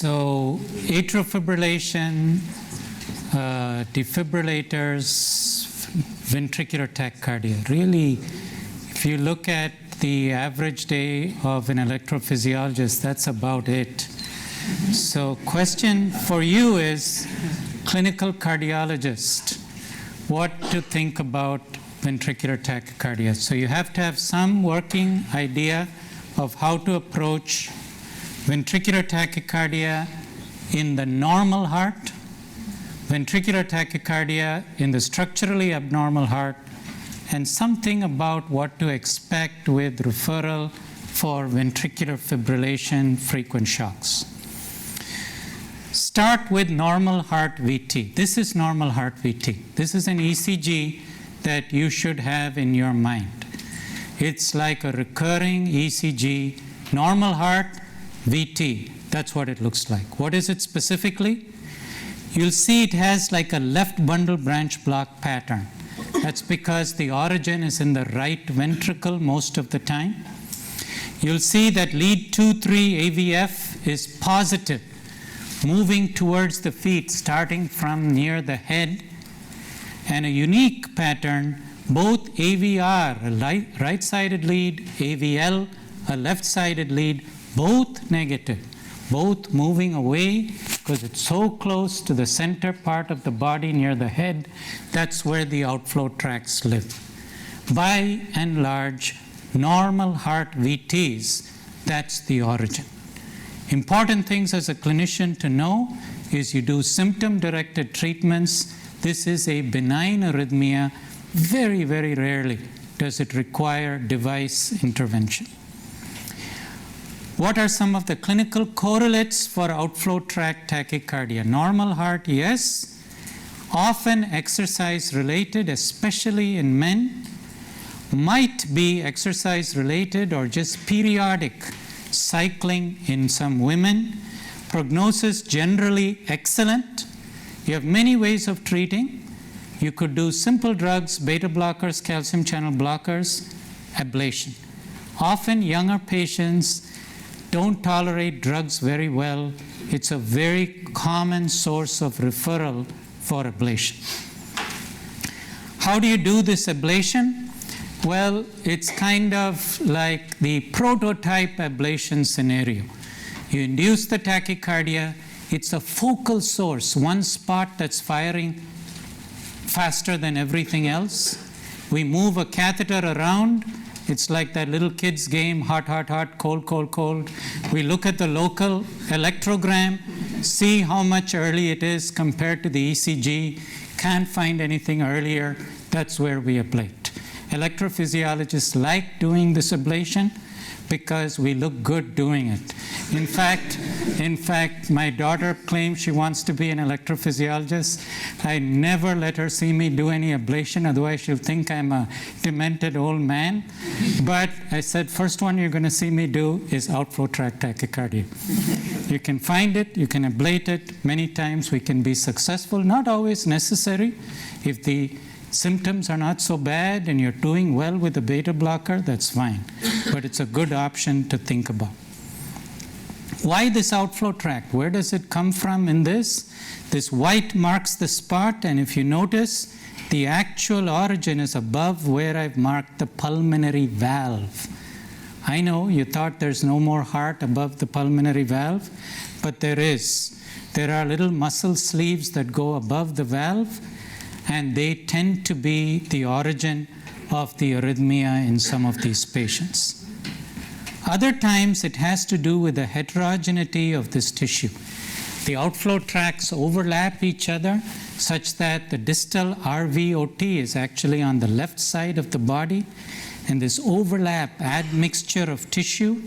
So atrial fibrillation, defibrillators, ventricular tachycardia. Really, if you look at the average day of an electrophysiologist, that's about it. So question for you is, clinical cardiologist, what to think about ventricular tachycardia. So you have to have some working idea of how to approach ventricular tachycardia in the normal heart, ventricular tachycardia in the structurally abnormal heart, and something about what to expect with referral for ventricular fibrillation frequent shocks. Start with normal heart VT. This is normal heart VT. This is an ECG that you should have in your mind. It's like a recurring ECG, normal heart VT. That's what it looks like. What is it specifically? You'll see it has like a left bundle branch block pattern. That's because the origin is in the right ventricle most of the time. You'll see that lead 2-3 AVF is positive, moving towards the feet, starting from near the head. And a unique pattern, both AVR, a right-sided lead, AVL, a left-sided lead, both negative, both moving away because it's so close to the center part of the body near the head. That's where the outflow tracts live. By and large, normal heart VTs, that's the origin. Important things as a clinician to know is you do symptom-directed treatments. This is a benign arrhythmia. Very, very rarely does it require device intervention. What are some of the clinical correlates for outflow tract tachycardia? Normal heart, yes. Often exercise-related, especially in men. Might be exercise-related or just periodic cycling in some women. Prognosis generally excellent. You have many ways of treating. You could do simple drugs, beta blockers, calcium channel blockers, ablation. Often younger patients don't tolerate drugs very well. It's a very common source of referral for ablation. How do you do this ablation? Well, it's kind of like the prototype ablation scenario. You induce the tachycardia. It's a focal source, one spot that's firing faster than everything else. We move a catheter around. It's like that little kid's game, hot, hot, hot, cold, cold, cold. We look at the local electrogram, see how much early it is compared to the ECG. Can't find anything earlier. That's where we ablate. Electrophysiologists like doing this ablation because we look good doing it. In fact, my daughter claims she wants to be an electrophysiologist. I never let her see me do any ablation, otherwise she'll think I'm a demented old man. But I said, first one you're going to see me do is outflow tract tachycardia. You can find it, you can ablate it. Many times we can be successful, not always necessary. If the symptoms are not so bad and you're doing well with the beta blocker, that's fine. But it's a good option to think about. Why this outflow tract? Where does it come from in this? This white marks the spot, and if you notice, the actual origin is above where I've marked the pulmonary valve. I know you thought there's no more heart above the pulmonary valve, but there is. There are little muscle sleeves that go above the valve, and they tend to be the origin of the arrhythmia in some of these patients. Other times it has to do with the heterogeneity of this tissue. The outflow tracts overlap each other such that the distal RVOT is actually on the left side of the body, and this overlap, admixture of tissue.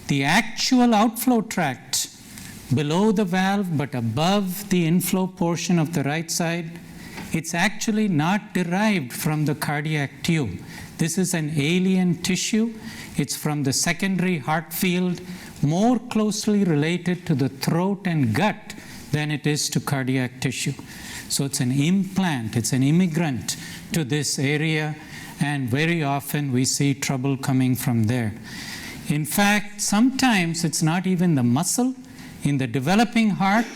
The actual outflow tract below the valve but above the inflow portion of the right side, it's actually not derived from the cardiac tube. This is an alien tissue. It's from the secondary heart field, more closely related to the throat and gut than it is to cardiac tissue. So it's an implant, it's an immigrant to this area, and very often we see trouble coming from there. In fact, sometimes it's not even the muscle, In the developing heart,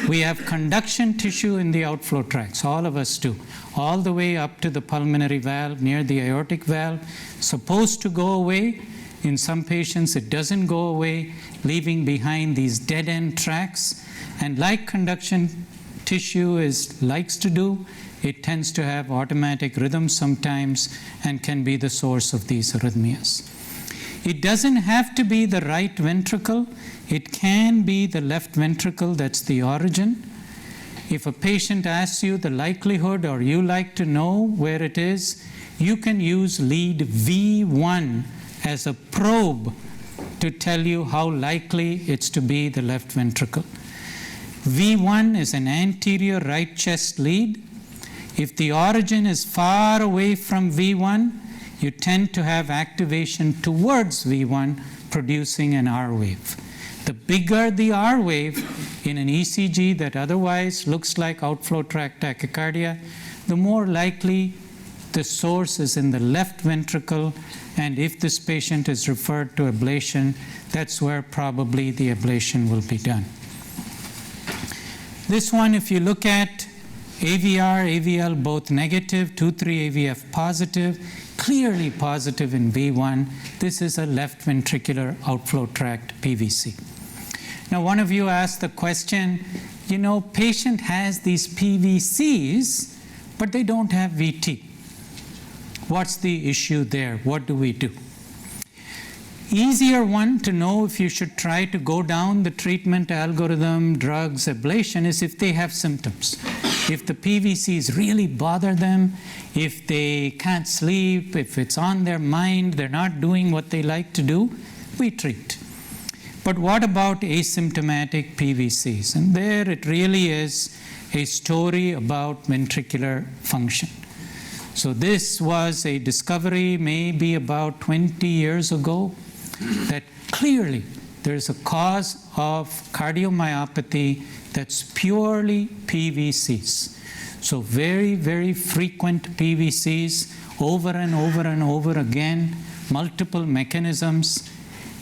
we have conduction tissue in the outflow tracts. All of us do. All the way up to the pulmonary valve, near the aortic valve. Supposed to go away. In some patients, it doesn't go away, leaving behind these dead-end tracts. And like conduction tissue likes to do, it tends to have automatic rhythms sometimes and can be the source of these arrhythmias. It doesn't have to be the right ventricle. It can be the left ventricle that's the origin. If a patient asks you the likelihood or you like to know where it is, you can use lead V1 as a probe to tell you how likely it's to be the left ventricle. V1 is an anterior right chest lead. If the origin is far away from V1, you tend to have activation towards V1, producing an R wave. The bigger the R wave in an ECG that otherwise looks like outflow tract tachycardia, the more likely the source is in the left ventricle, and if this patient is referred to ablation, that's where probably the ablation will be done. This one, if you look at AVR, AVL both negative, 2,3 AVF positive, clearly positive in V1. This is a left ventricular outflow tract PVC. Now, one of you asked the question, patient has these PVCs, but they don't have VT. What's the issue there? What do we do? Easier one to know if you should try to go down the treatment algorithm, drugs, ablation, is if they have symptoms. If the PVCs really bother them, if they can't sleep, if it's on their mind, they're not doing what they like to do, we treat. But what about asymptomatic PVCs? And there it really is a story about ventricular function. So this was a discovery maybe about 20 years ago that clearly there's a cause of cardiomyopathy that's purely PVCs. So very, very frequent PVCs over and over and over again, multiple mechanisms,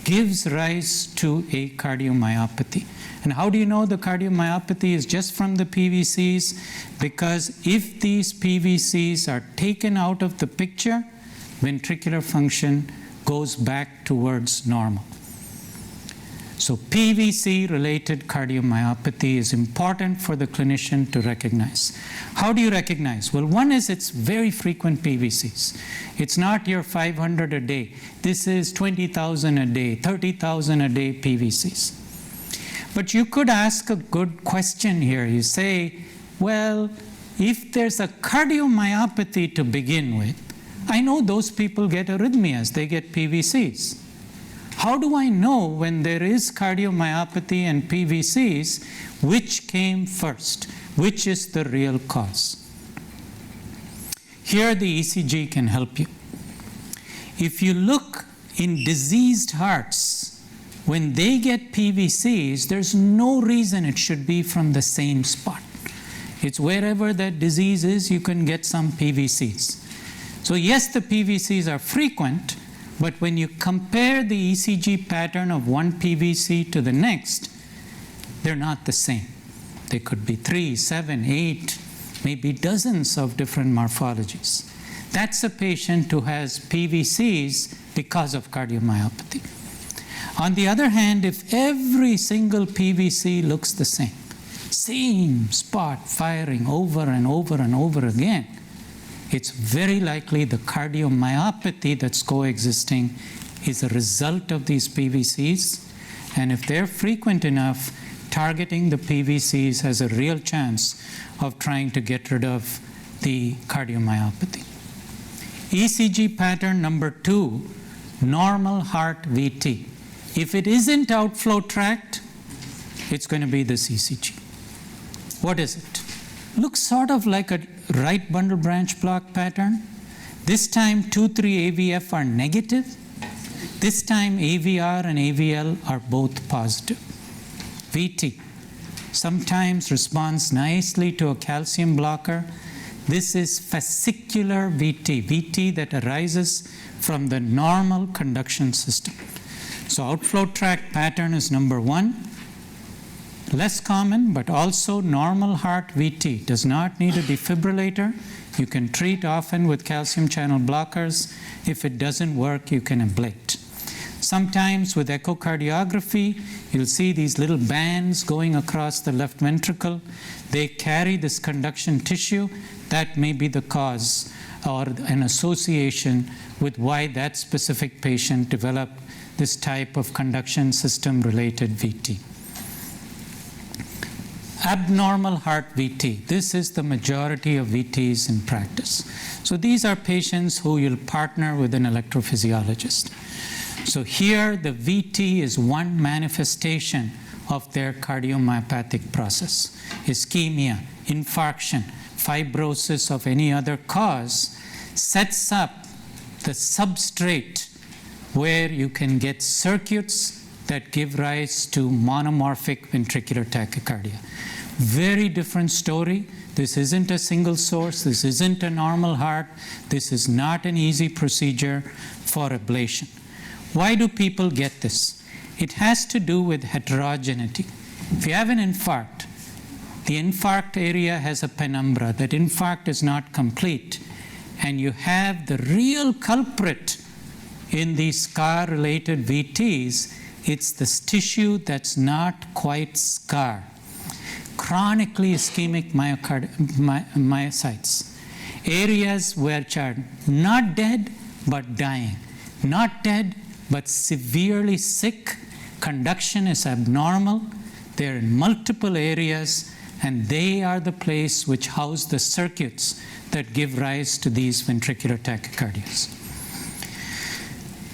gives rise to a cardiomyopathy. And how do you know the cardiomyopathy is just from the PVCs? Because if these PVCs are taken out of the picture, ventricular function goes back towards normal. So PVC-related cardiomyopathy is important for the clinician to recognize. How do you recognize? Well, one is it's very frequent PVCs. It's not your 500 a day. This is 20,000 a day, 30,000 a day PVCs. But you could ask a good question here. You say, well, if there's a cardiomyopathy to begin with, I know those people get arrhythmias, they get PVCs. How do I know when there is cardiomyopathy and PVCs, which came first? Which is the real cause? Here the ECG can help you. If you look in diseased hearts, when they get PVCs, there's no reason it should be from the same spot. It's wherever that disease is, you can get some PVCs. So yes, the PVCs are frequent, but when you compare the ECG pattern of one PVC to the next, they're not the same. They could be 3, 7, 8, maybe dozens of different morphologies. That's a patient who has PVCs because of cardiomyopathy. On the other hand, if every single PVC looks the same spot firing over and over and over again, it's very likely the cardiomyopathy that's coexisting is a result of these PVCs. And if they're frequent enough, targeting the PVCs has a real chance of trying to get rid of the cardiomyopathy. ECG pattern number 2, normal heart VT. If it isn't outflow tract, it's going to be this ECG. What is it? Looks sort of like a right bundle branch block pattern. This time 2,3 AVF are negative. This time AVR and AVL are both positive. VT sometimes responds nicely to a calcium blocker. This is fascicular VT, VT that arises from the normal conduction system. So outflow tract pattern is number 1. Less common, but also normal heart VT. Does not need a defibrillator. You can treat often with calcium channel blockers. If it doesn't work, you can ablate. Sometimes with echocardiography, you'll see these little bands going across the left ventricle. They carry this conduction tissue. That may be the cause or an association with why that specific patient developed this type of conduction system-related VT. Abnormal heart VT. This is the majority of VTs in practice. So these are patients who you'll partner with an electrophysiologist. So here the VT is one manifestation of their cardiomyopathic process. Ischemia, infarction, fibrosis of any other cause sets up the substrate where you can get circuits that give rise to monomorphic ventricular tachycardia. Very different story. This isn't a single source. This isn't a normal heart. This is not an easy procedure for ablation. Why do people get this? It has to do with heterogeneity. If you have an infarct, the infarct area has a penumbra. That infarct is not complete. And you have the real culprit in these scar-related VTs. It's this tissue that's not quite scarred. Chronically ischemic myocytes. Areas which are not dead but dying. Not dead but severely sick. Conduction is abnormal. They're in multiple areas, and they are the place which house the circuits that give rise to these ventricular tachycardias.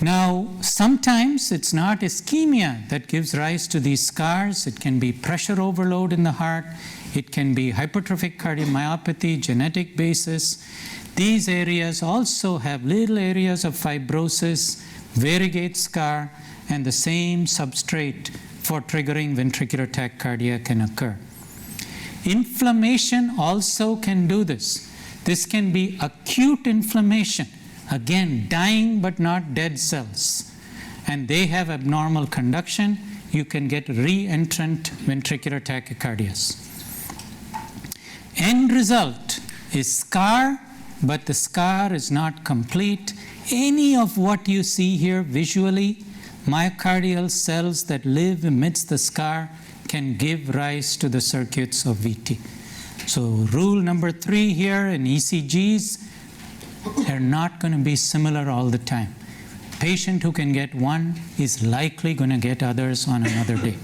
Now, sometimes it's not ischemia that gives rise to these scars. It can be pressure overload in the heart. It can be hypertrophic cardiomyopathy, genetic basis. These areas also have little areas of fibrosis, variegate scar, and the same substrate for triggering ventricular tachycardia can occur. Inflammation also can do this. This can be acute inflammation. Again, dying but not dead cells. And they have abnormal conduction. You can get re-entrant ventricular tachycardias. End result is scar, but the scar is not complete. Any of what you see here visually, myocardial cells that live amidst the scar can give rise to the circuits of VT. So rule number 3 here in ECGs, they're not going to be similar all the time. Patient who can get one is likely going to get others on another day.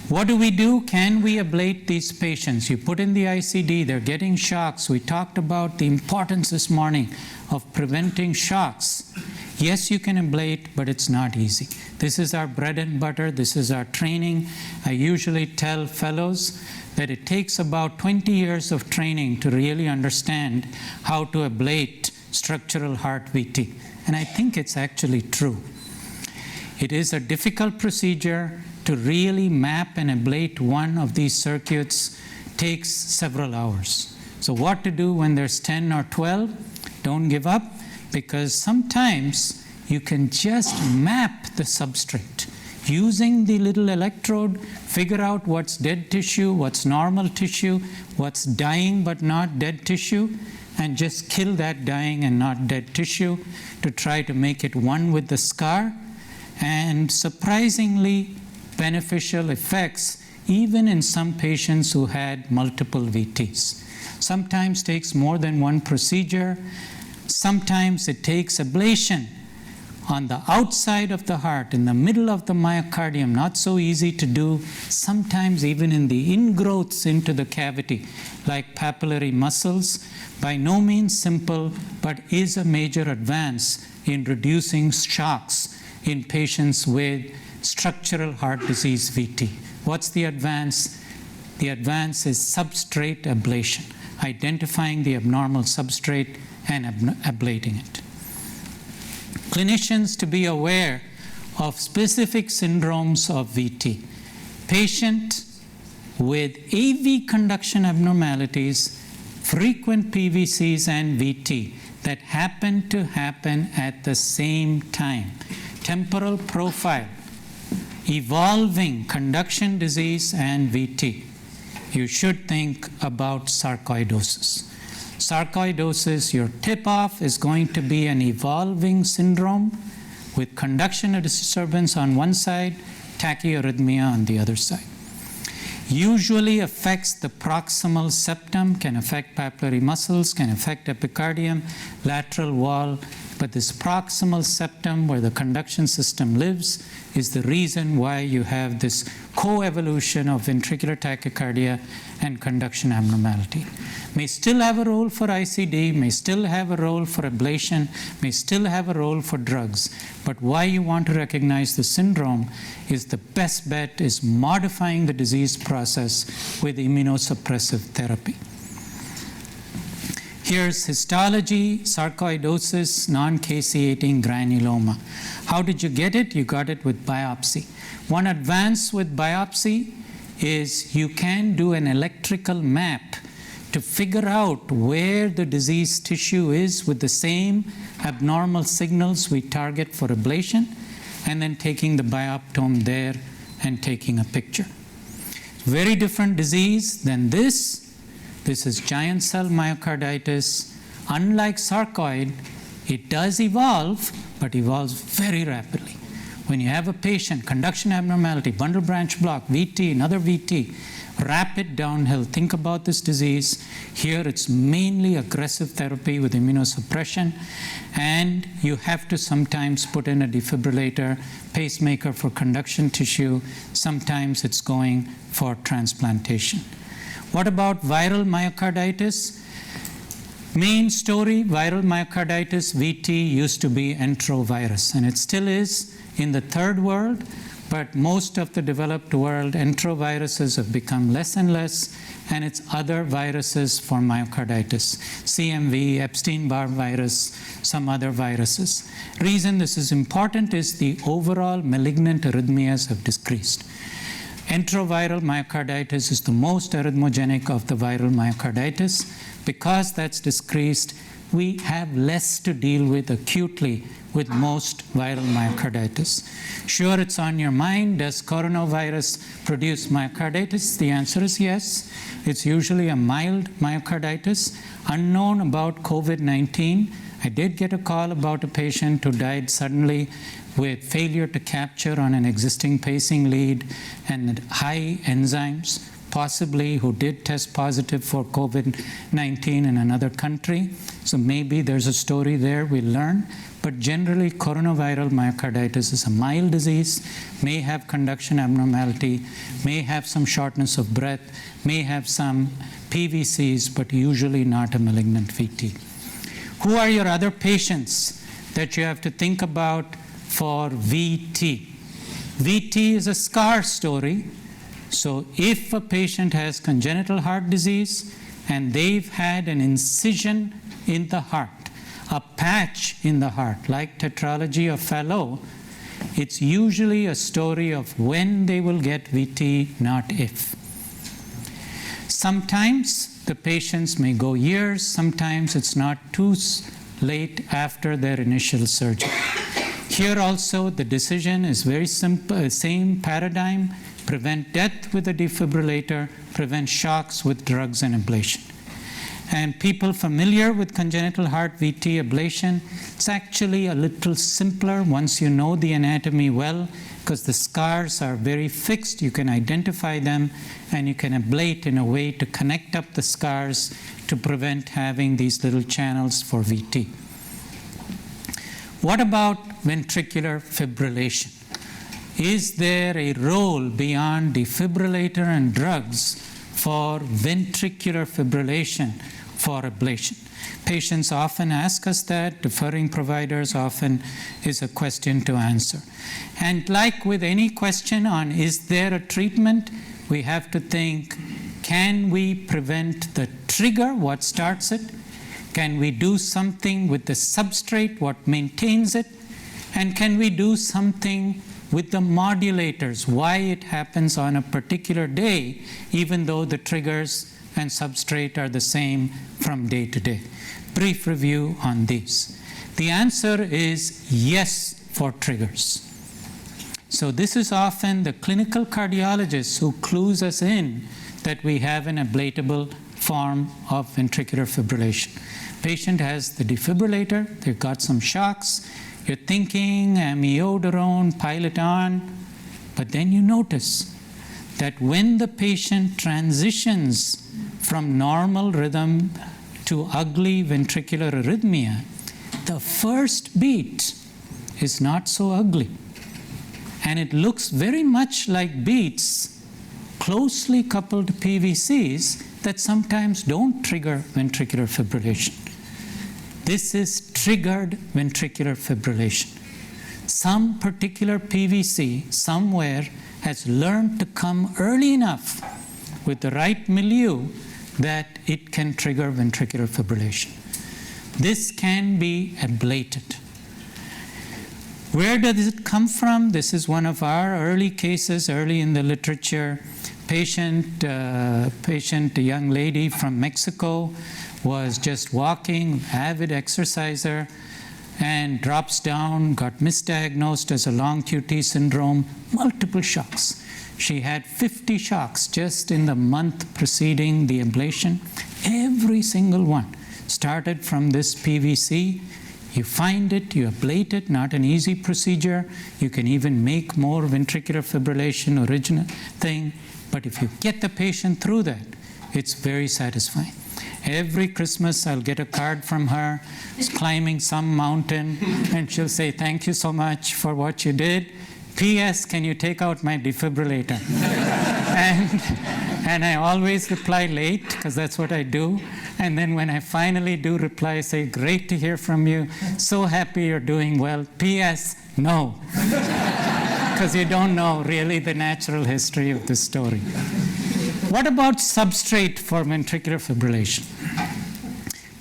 What do? Can we ablate these patients? You put in the ICD, they're getting shocks. We talked about the importance this morning of preventing shocks. Yes, you can ablate, but it's not easy. This is our bread and butter. This is our training. I usually tell fellows that it takes about 20 years of training to really understand how to ablate structural heart VT. And I think it's actually true. It is a difficult procedure. To really map and ablate one of these circuits takes several hours. So what to do when there's 10 or 12? Don't give up, because sometimes you can just map the substrate. Using the little electrode, figure out what's dead tissue, what's normal tissue, what's dying but not dead tissue, and just kill that dying and not dead tissue to try to make it one with the scar. And surprisingly beneficial effects even in some patients who had multiple VTs. Sometimes takes more than one procedure. Sometimes it takes ablation on the outside of the heart, in the middle of the myocardium, not so easy to do. Sometimes even in the ingrowths into the cavity, like papillary muscles. By no means simple, but is a major advance in reducing shocks in patients with structural heart disease VT. What's the advance? The advance is substrate ablation, identifying the abnormal substrate and ablating it. Clinicians to be aware of specific syndromes of VT. Patient with AV conduction abnormalities, frequent PVCs and VT that happen at the same time. Temporal profile evolving conduction disease and VT, you should think about sarcoidosis. Sarcoidosis, your tip-off is going to be an evolving syndrome with conduction disturbance on one side, tachyarrhythmia on the other side. Usually affects the proximal septum, can affect papillary muscles, can affect epicardium, lateral wall, but this proximal septum where the conduction system lives is the reason why you have this co-evolution of ventricular tachycardia and conduction abnormality. May still have a role for ICD, may still have a role for ablation, may still have a role for drugs, but why you want to recognize the syndrome is the best bet is modifying the disease process with immunosuppressive therapy. Here's histology, sarcoidosis, non-caseating granuloma. How did you get it? You got it with biopsy. One advance with biopsy is you can do an electrical map to figure out where the diseased tissue is with the same abnormal signals we target for ablation, and then taking the bioptome there and taking a picture. Very different disease than this. This is giant cell myocarditis. Unlike sarcoid, it does evolve, but evolves very rapidly. When you have a patient, conduction abnormality, bundle branch block, VT, another VT, rapid downhill. Think about this disease. Here it's mainly aggressive therapy with immunosuppression, and you have to sometimes put in a defibrillator, pacemaker for conduction tissue. Sometimes it's going for transplantation. What about viral myocarditis? Main story, viral myocarditis, VT, used to be enterovirus, and it still is in the third world, but most of the developed world, enteroviruses have become less and less, and it's other viruses for myocarditis, CMV, Epstein-Barr virus, some other viruses. Reason this is important is the overall malignant arrhythmias have decreased. Enteroviral myocarditis is the most arrhythmogenic of the viral myocarditis. Because that's decreased, we have less to deal with acutely with most viral myocarditis. Sure, it's on your mind. Does coronavirus produce myocarditis? The answer is yes. It's usually a mild myocarditis. Unknown about COVID-19. I did get a call about a patient who died suddenly with failure to capture on an existing pacing lead and high enzymes, possibly who did test positive for COVID-19 in another country. So maybe there's a story there we'll learn. But generally, coronavirus myocarditis is a mild disease, may have conduction abnormality, may have some shortness of breath, may have some PVCs, but usually not a malignant VT. Who are your other patients that you have to think about for VT? VT is a scar story. So if a patient has congenital heart disease and they've had an incision in the heart, a patch in the heart, like tetralogy of Fallot, it's usually a story of when they will get VT, not if. Sometimes the patients may go years, sometimes it's not too late after their initial surgery. Here also the decision is very simple, same paradigm, prevent death with a defibrillator, prevent shocks with drugs and ablation. And people familiar with congenital heart VT ablation, it's actually a little simpler once you know the anatomy well, because the scars are very fixed. You can identify them, and you can ablate in a way to connect up the scars to prevent having these little channels for VT. What about ventricular fibrillation? Is there a role beyond defibrillator and drugs for ventricular fibrillation for ablation? Patients often ask us that. Deferring providers often is a question to answer. And like with any question on is there a treatment, we have to think, can we prevent the trigger, what starts it? Can we do something with the substrate, what maintains it? And can we do something with the modulators, why it happens on a particular day, even though the triggers and substrate are the same from day to day? Brief review on these. The answer is yes for triggers. So this is often the clinical cardiologist who clues us in that we have an ablatable form of ventricular fibrillation. Patient has the defibrillator, they've got some shocks, you're thinking amiodarone, pile it on, but then you notice that when the patient transitions from normal rhythm to ugly ventricular arrhythmia, the first beat is not so ugly. And it looks very much like beats, closely coupled PVCs that sometimes don't trigger ventricular fibrillation. This is triggered ventricular fibrillation. Some particular PVC somewhere has learned to come early enough with the right milieu that it can trigger ventricular fibrillation. This can be ablated. Where does it come from? This is one of our early cases, early in the literature. A young lady from Mexico, was just walking, avid exerciser, and drops down, got misdiagnosed as a long QT syndrome, multiple shocks. She had 50 shocks just in the month preceding the ablation. Every single one started from this PVC. You find it, you ablate it, not an easy procedure. You can even make more ventricular fibrillation original thing. But if you get the patient through that, it's very satisfying. Every Christmas, I'll get a card from her. She's climbing some mountain, and she'll say, "Thank you so much for what you did. P.S. Can you take out my defibrillator?" and I always reply late, because that's what I do. And then when I finally do reply, I say, "Great to hear from you. So happy you're doing well. P.S. No." Because you don't know really the natural history of the story. What about substrate for ventricular fibrillation?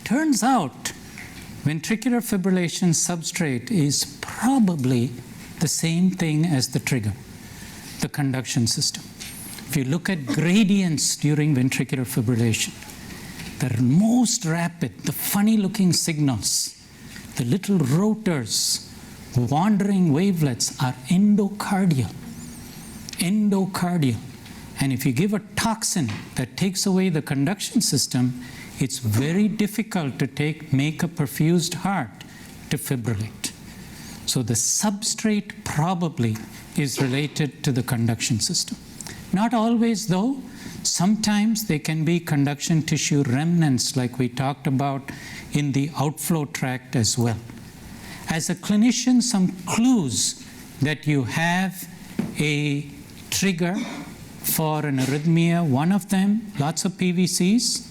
Turns out ventricular fibrillation substrate is probably the same thing as the trigger, the conduction system. If you look at gradients during ventricular fibrillation, the most rapid, the funny-looking signals, the little rotors, wandering wavelets are endocardial. Endocardial. And if you give a toxin that takes away the conduction system, it's very difficult to make a perfused heart to fibrillate. So the substrate probably is related to the conduction system. Not always though. Sometimes they can be conduction tissue remnants like we talked about in the outflow tract as well. As a clinician, some clues that you have a trigger for an arrhythmia. One of them, lots of PVCs.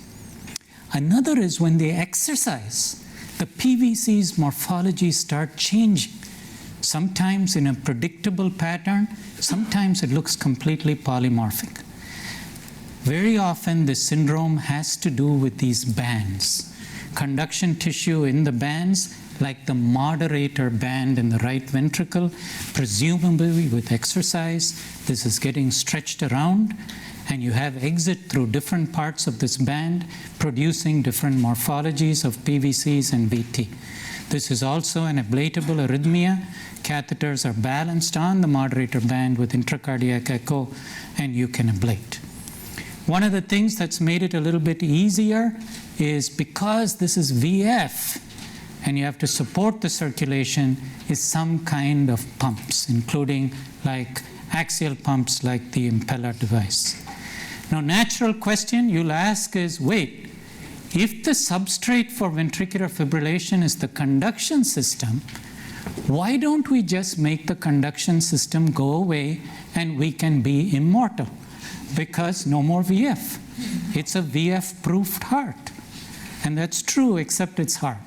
Another is when they exercise, the PVC's morphology start changing. Sometimes in a predictable pattern, sometimes it looks completely polymorphic. Very often this syndrome has to do with these bands. Conduction tissue in the bands, like the moderator band in the right ventricle, presumably with exercise, this is getting stretched around, and you have exit through different parts of this band, producing different morphologies of PVCs and VT. This is also an ablatable arrhythmia. Catheters are balanced on the moderator band with intracardiac echo, and you can ablate. One of the things that's made it a little bit easier is because this is VF, and you have to support the circulation, is some kind of pumps, including like axial pumps like the impeller device. Now, natural question you'll ask is, wait, if the substrate for ventricular fibrillation is the conduction system, why don't we just make the conduction system go away and we can be immortal? Because no more VF. It's a VF-proofed heart. And that's true, except it's hard.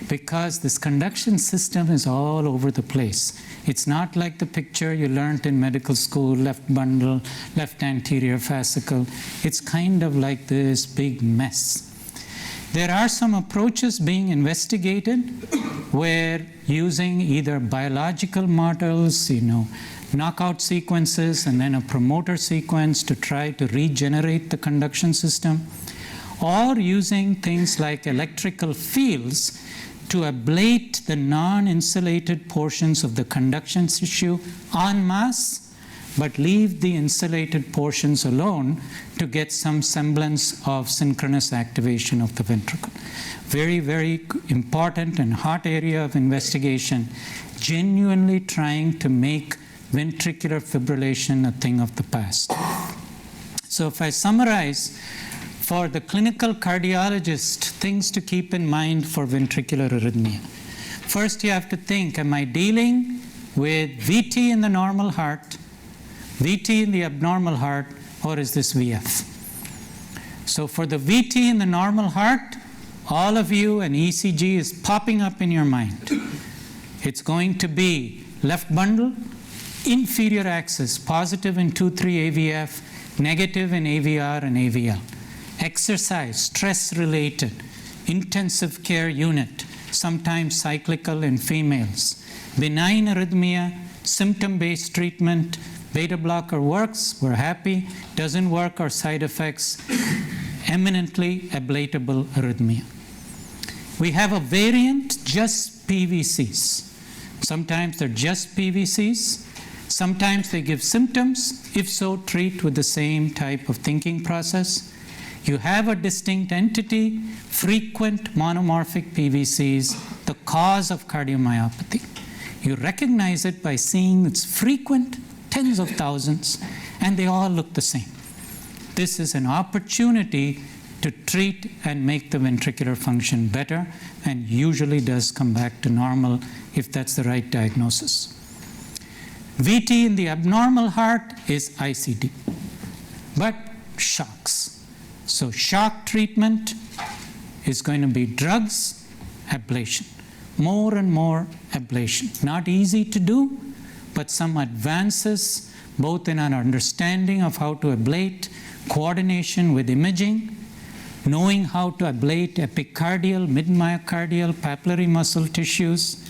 Because this conduction system is all over the place. It's not like the picture you learned in medical school, left bundle, left anterior fascicle. It's kind of like this big mess. There are some approaches being investigated where using either biological models, knockout sequences, and then a promoter sequence to try to regenerate the conduction system, or using things like electrical fields to ablate the non-insulated portions of the conduction tissue en masse, but leave the insulated portions alone to get some semblance of synchronous activation of the ventricle. Very, very important and hot area of investigation, genuinely trying to make ventricular fibrillation a thing of the past. So if I summarize, for the clinical cardiologist, things to keep in mind for ventricular arrhythmia. First, you have to think, am I dealing with VT in the normal heart, VT in the abnormal heart, or is this VF? So for the VT in the normal heart, all of you, an ECG is popping up in your mind. It's going to be left bundle, inferior axis, positive in 2,3 AVF, negative in AVR and AVL. Exercise, stress-related, intensive care unit, sometimes cyclical in females. Benign arrhythmia, symptom-based treatment, beta blocker works, we're happy. Doesn't work, or side effects, eminently ablatable arrhythmia. We have a variant, just PVCs. Sometimes they're just PVCs. Sometimes they give symptoms. If so, treat with the same type of thinking process. You have a distinct entity, frequent monomorphic PVCs, the cause of cardiomyopathy. You recognize it by seeing it's frequent, tens of thousands, and they all look the same. This is an opportunity to treat and make the ventricular function better, and usually does come back to normal if that's the right diagnosis. VT in the abnormal heart is ICD, but shocks. So shock treatment is going to be drugs, ablation. More and more ablation. Not easy to do, but some advances both in our understanding of how to ablate, coordination with imaging, knowing how to ablate epicardial, mid-myocardial, papillary muscle tissues,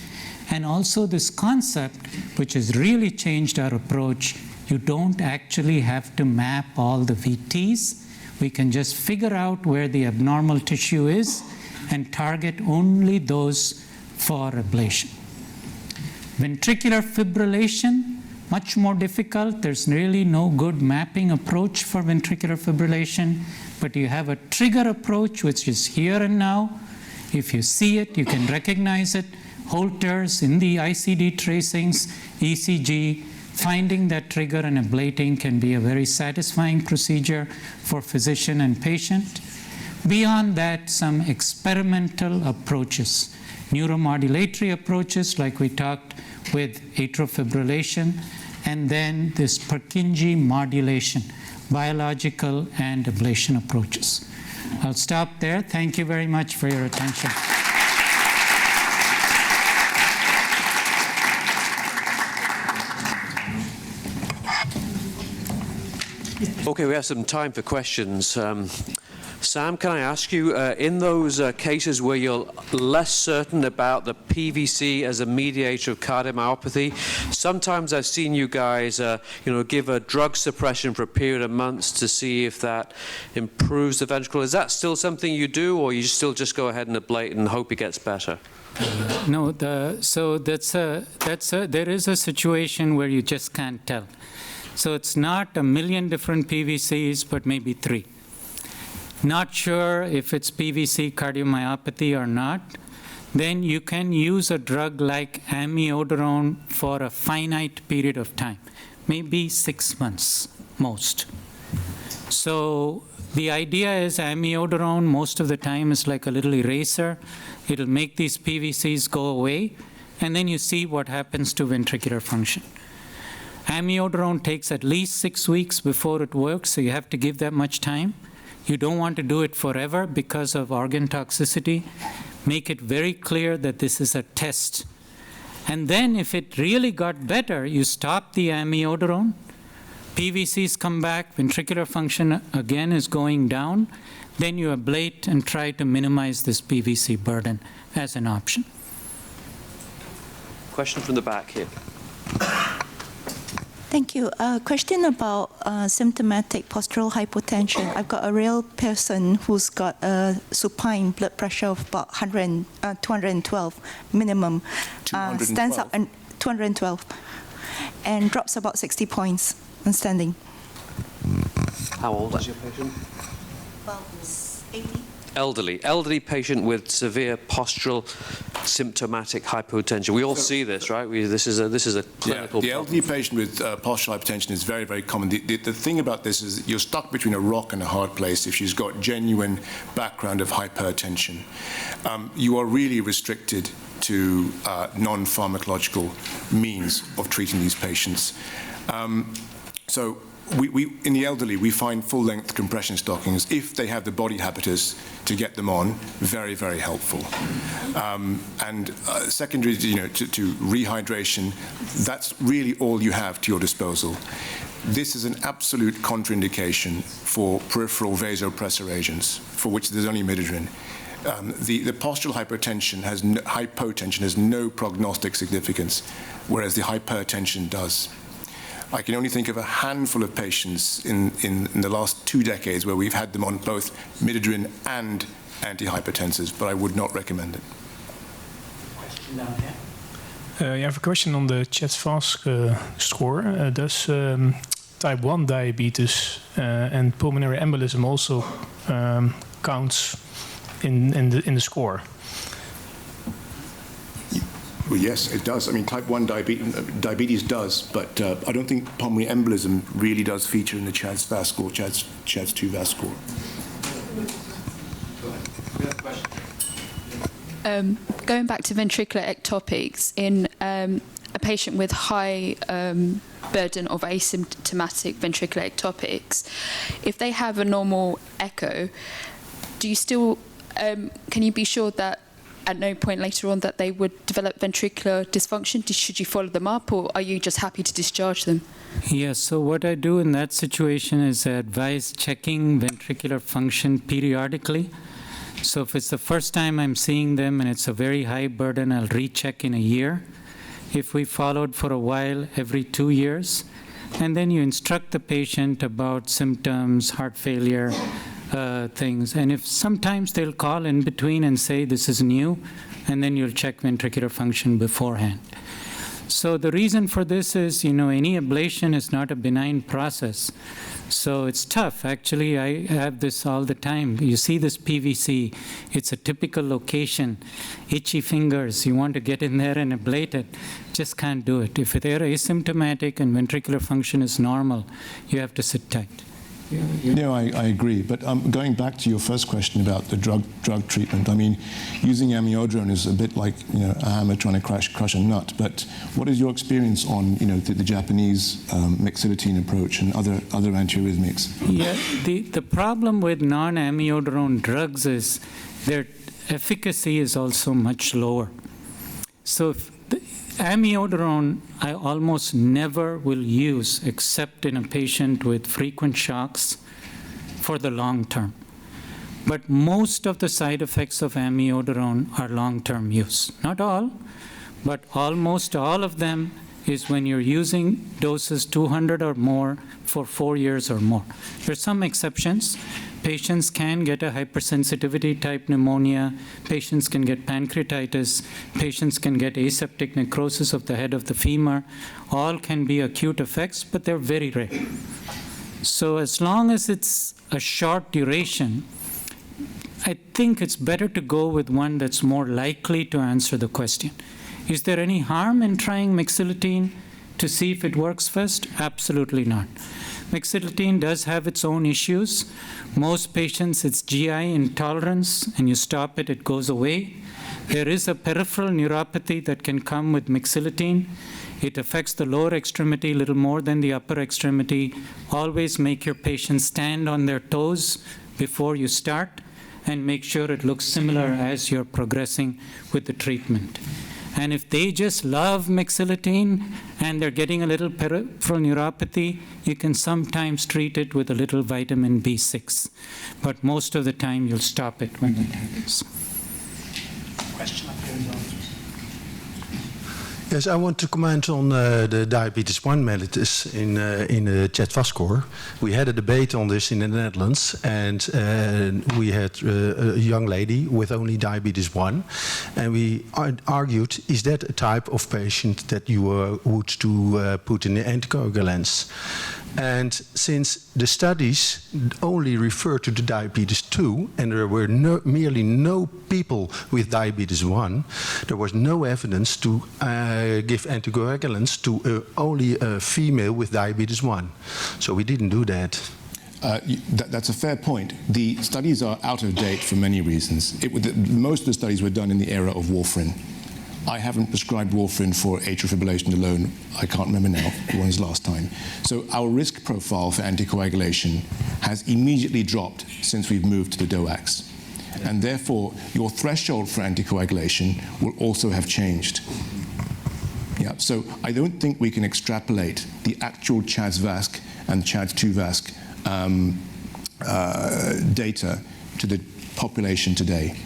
and also this concept, which has really changed our approach, you don't actually have to map all the VTs. We can just figure out where the abnormal tissue is and target only those for ablation. Ventricular fibrillation, much more difficult. There's really no good mapping approach for ventricular fibrillation, but you have a trigger approach, which is here and now. If you see it, you can recognize it. Holters in the ICD tracings, ECG, finding that trigger and ablating can be a very satisfying procedure for physician and patient. Beyond that, some experimental approaches, neuromodulatory approaches like we talked with atrial fibrillation, and then this Purkinje modulation, biological and ablation approaches. I'll stop there. Thank you very much for your attention. Okay, we have some time for questions. Sam, can I ask you, in those cases where you're less certain about the PVC as a mediator of cardiomyopathy, sometimes I've seen you guys give a drug suppression for a period of months to see if that improves the ventricle. Is that still something you do, or you still just go ahead and ablate and hope it gets better? No, there is a situation where you just can't tell. So it's not a million different PVCs, but maybe 3. Not sure if it's PVC cardiomyopathy or not, then you can use a drug like amiodarone for a finite period of time, maybe 6 months most. So the idea is amiodarone most of the time is like a little eraser. It'll make these PVCs go away, and then you see what happens to ventricular function. Amiodarone takes at least 6 weeks before it works, so you have to give that much time. You don't want to do it forever because of organ toxicity. Make it very clear that this is a test. And then if it really got better, you stop the amiodarone, PVCs come back, ventricular function again is going down, then you ablate and try to minimize this PVC burden as an option. Question from the back here. Thank you. Question about symptomatic postural hypotension. I've got a real person who's got a supine blood pressure of about 212 minimum. 212? Stands up and 212 and drops about 60 points on standing. How old is your patient? Well, 80. Elderly patient with severe postural symptomatic hypotension. We all see this, right? This is a clinical the problem. elderly patient with postural hypertension is very, very common. The thing about this is you're stuck between a rock and a hard place if she's got genuine background of hypertension. You are really restricted to non-pharmacological means of treating these patients. So we in the elderly, we find full-length compression stockings, if they have the body habitus to get them on, very, very helpful. And secondary, to rehydration, that's really all you have to your disposal. This is an absolute contraindication for peripheral vasopressor agents, for which there's only midodrine. The postural hypotension has no prognostic significance, whereas the hypertension does. I can only think of a handful of patients in the last 2 decades where we've had them on both midodrine and antihypertensives, but I would not recommend it. Question down here. I have a question on the CHEST-VASc score. Does type 1 diabetes and pulmonary embolism also counts in the score? Well, yes, it does. I mean, type 1 diabetes does, but I don't think pulmonary embolism really does feature in the CHEST-VASc score, CHEST-2 VASc score. Going back to ventricular ectopics, in a patient with high burden of asymptomatic ventricular ectopics, if they have a normal echo, do you still, can you be sure that at no point later on that they would develop ventricular dysfunction? Should you follow them up, or are you just happy to discharge them? Yes, so what I do in that situation is I advise checking ventricular function periodically. So if it's the first time I'm seeing them and it's a very high burden, I'll recheck in a year. If we followed for a while, every 2 years. And then you instruct the patient about symptoms, heart failure, things. And if sometimes they'll call in between and say this is new, and then you'll check ventricular function beforehand. So the reason for this is, any ablation is not a benign process. So it's tough. Actually, I have this all the time. You see this PVC, it's a typical location, itchy fingers, you want to get in there and ablate it, just can't do it. If they're asymptomatic and ventricular function is normal, you have to sit tight. No, I agree. But going back to your first question about the drug treatment, I mean, using amiodarone is a bit like a hammer trying to crush a nut. But what is your experience on the Japanese mixilotine approach and other antiarrhythmics? Yeah, the problem with non-amiodarone drugs is their efficacy is also much lower. So if amiodarone, I almost never will use except in a patient with frequent shocks for the long term. But most of the side effects of amiodarone are long-term use. Not all, but almost all of them is when you're using doses 200 or more for 4 years or more. There's some exceptions. Patients can get a hypersensitivity type pneumonia, patients can get pancreatitis, patients can get aseptic necrosis of the head of the femur. All can be acute effects, but they're very rare. So as long as it's a short duration, I think it's better to go with one that's more likely to answer the question. Is there any harm in trying mixilotine to see if it works first? Absolutely not. Mixilotine does have its own issues. Most patients, it's GI intolerance, and you stop it, it goes away. There is a peripheral neuropathy that can come with mixilotine. It affects the lower extremity a little more than the upper extremity. Always make your patients stand on their toes before you start, and make sure it looks similar as you're progressing with the treatment. And if they just love mixilotine and they're getting a little peripheral neuropathy, you can sometimes treat it with a little vitamin B6. But most of the time, you'll stop it when that happens. Question. Yes, I want to comment on the diabetes 1 mellitus in the CHEST score. We had a debate on this in the Netherlands, and we had a young lady with only diabetes 1, and we argued, is that a type of patient that you would to put in the anticoagulants? And since the studies only refer to the diabetes 2, and there were merely no people with diabetes 1, there was no evidence to give anticoagulants to only a female with diabetes 1. So we didn't do that. That's a fair point. The studies are out of date for many reasons. Most of the studies were done in the era of warfarin. I haven't prescribed warfarin for atrial fibrillation alone. I can't remember now when was last time. So our risk profile for anticoagulation has immediately dropped since we've moved to the DOACs. And therefore, your threshold for anticoagulation will also have changed. Yeah, so I don't think we can extrapolate the actual CHADS-VASc and CHADS-2-VASc data to the population today.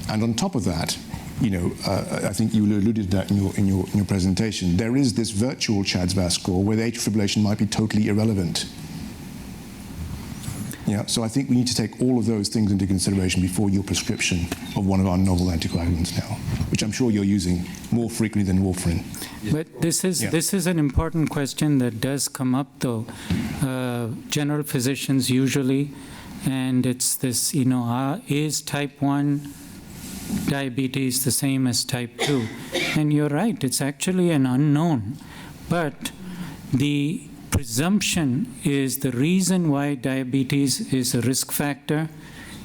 And on top of that, you know, I think you alluded to that in your presentation. There is this virtual CHADS-VASc score where the atrial fibrillation might be totally irrelevant. Yeah, so I think we need to take all of those things into consideration before your prescription of one of our novel anticoagulants now, which I'm sure you're using more frequently than warfarin. But this is an important question that does come up, though. General physicians usually, and it's this, you know, is type 1 diabetes the same as type 2? And you're right, it's actually an unknown. But the presumption is the reason why diabetes is a risk factor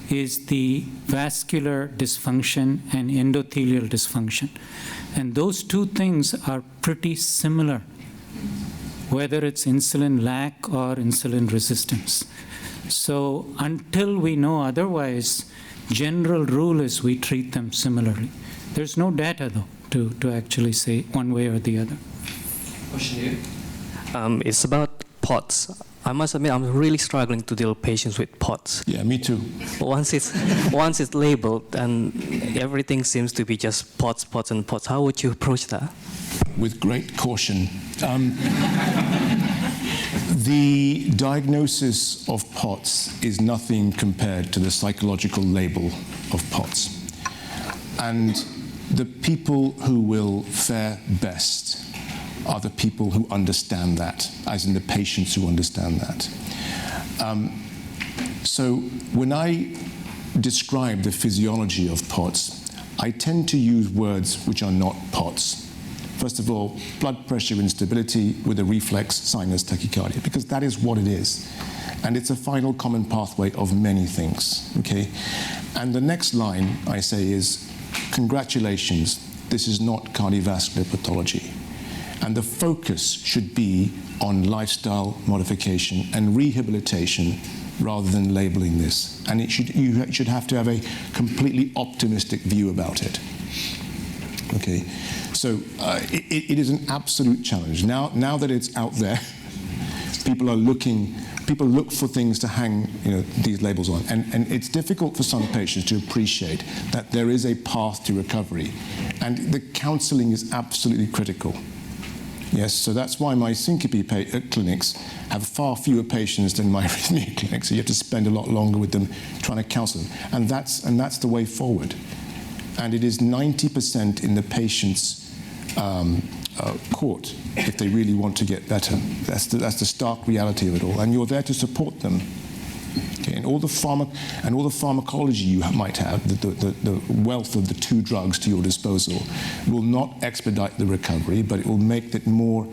is the vascular dysfunction and endothelial dysfunction. And those two things are pretty similar, whether it's insulin lack or insulin resistance. So until we know otherwise, general rule is we treat them similarly. There's no data, though, to actually say one way or the other. Question here. It's about POTS. I must admit, I'm really struggling to deal with patients with POTS. Yeah, me too. Once it's labeled, and everything seems to be just POTS, POTS, and POTS. How would you approach that? With great caution. The diagnosis of POTS is nothing compared to the psychological label of POTS. And the people who will fare best are the people who understand that, as in the patients who understand that. So when I describe the physiology of POTS, I tend to use words which are not POTS. First of all, blood pressure instability with a reflex sinus tachycardia, because that is what it is. And it's a final common pathway of many things, okay? And the next line I say is, congratulations, this is not cardiovascular pathology. And the focus should be on lifestyle modification and rehabilitation rather than labeling this. And you should have to have a completely optimistic view about it. Okay, so it is an absolute challenge. Now that it's out there, people look for things to hang, you know, these labels on. And it's difficult for some patients to appreciate that there is a path to recovery. And the counseling is absolutely critical. Yes, so that's why my syncope clinics have far fewer patients than my arrhythmia clinics. So you have to spend a lot longer with them trying to counsel them. And that's the way forward. And it is 90% in the patient's court if they really want to get better. That's the stark reality of it all. And you're there to support them. Okay, and all the pharmacology you might have, the wealth of the two drugs to your disposal, will not expedite the recovery, but it will make it more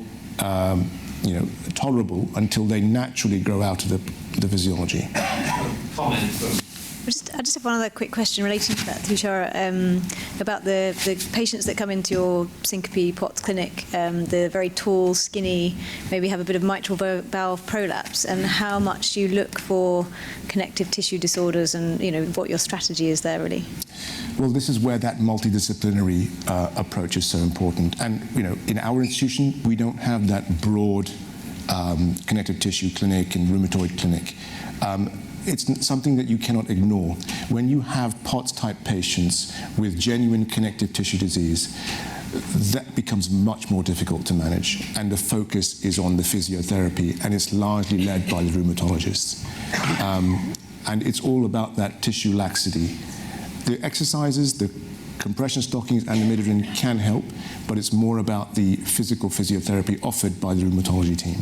tolerable until they naturally grow out of the physiology. I just have one other quick question relating to that, Tushar, about the patients that come into your syncope POTS clinic, the very tall, skinny, maybe have a bit of mitral valve prolapse, and how much you look for connective tissue disorders, and what your strategy is there, really. Well, this is where that multidisciplinary approach is so important. And in our institution, we don't have that broad connective tissue clinic and rheumatoid clinic. it's something that you cannot ignore. When you have POTS-type patients with genuine connective tissue disease, that becomes much more difficult to manage, and the focus is on the physiotherapy, and it's largely led by the rheumatologists. And it's all about that tissue laxity. The exercises, the compression stockings and the midodrine can help, but it's more about the physical physiotherapy offered by the rheumatology team.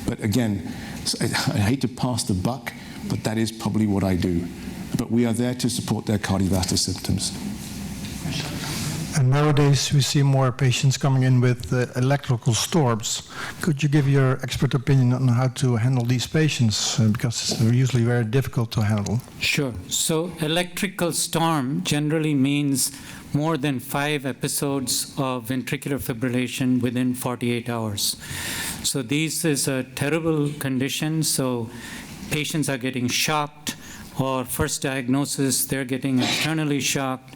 But again, I hate to pass the buck, but that is probably what I do. But we are there to support their cardiovascular symptoms. And nowadays we see more patients coming in with electrical storms. Could you give your expert opinion on how to handle these patients? Because they're usually very difficult to handle. Sure. So electrical storm generally means more than 5 episodes of ventricular fibrillation within 48 hours. So this is a terrible condition. So patients are getting shocked, or first diagnosis, they're getting externally shocked.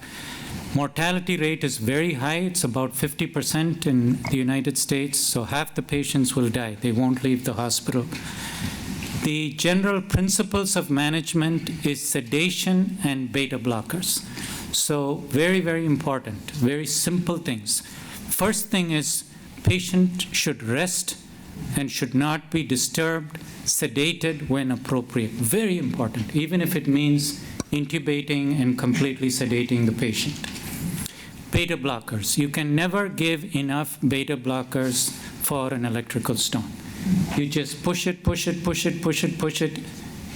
Mortality rate is very high. It's about 50% in the United States, so half the patients will die. They won't leave the hospital. The general principles of management is sedation and beta blockers. So very, very important, very simple things. First thing is patient should rest and should not be disturbed, sedated when appropriate. Very important, even if it means intubating and completely sedating the patient. Beta blockers. You can never give enough beta blockers for an electrical storm. You just push it, push it, push it, push it, push it.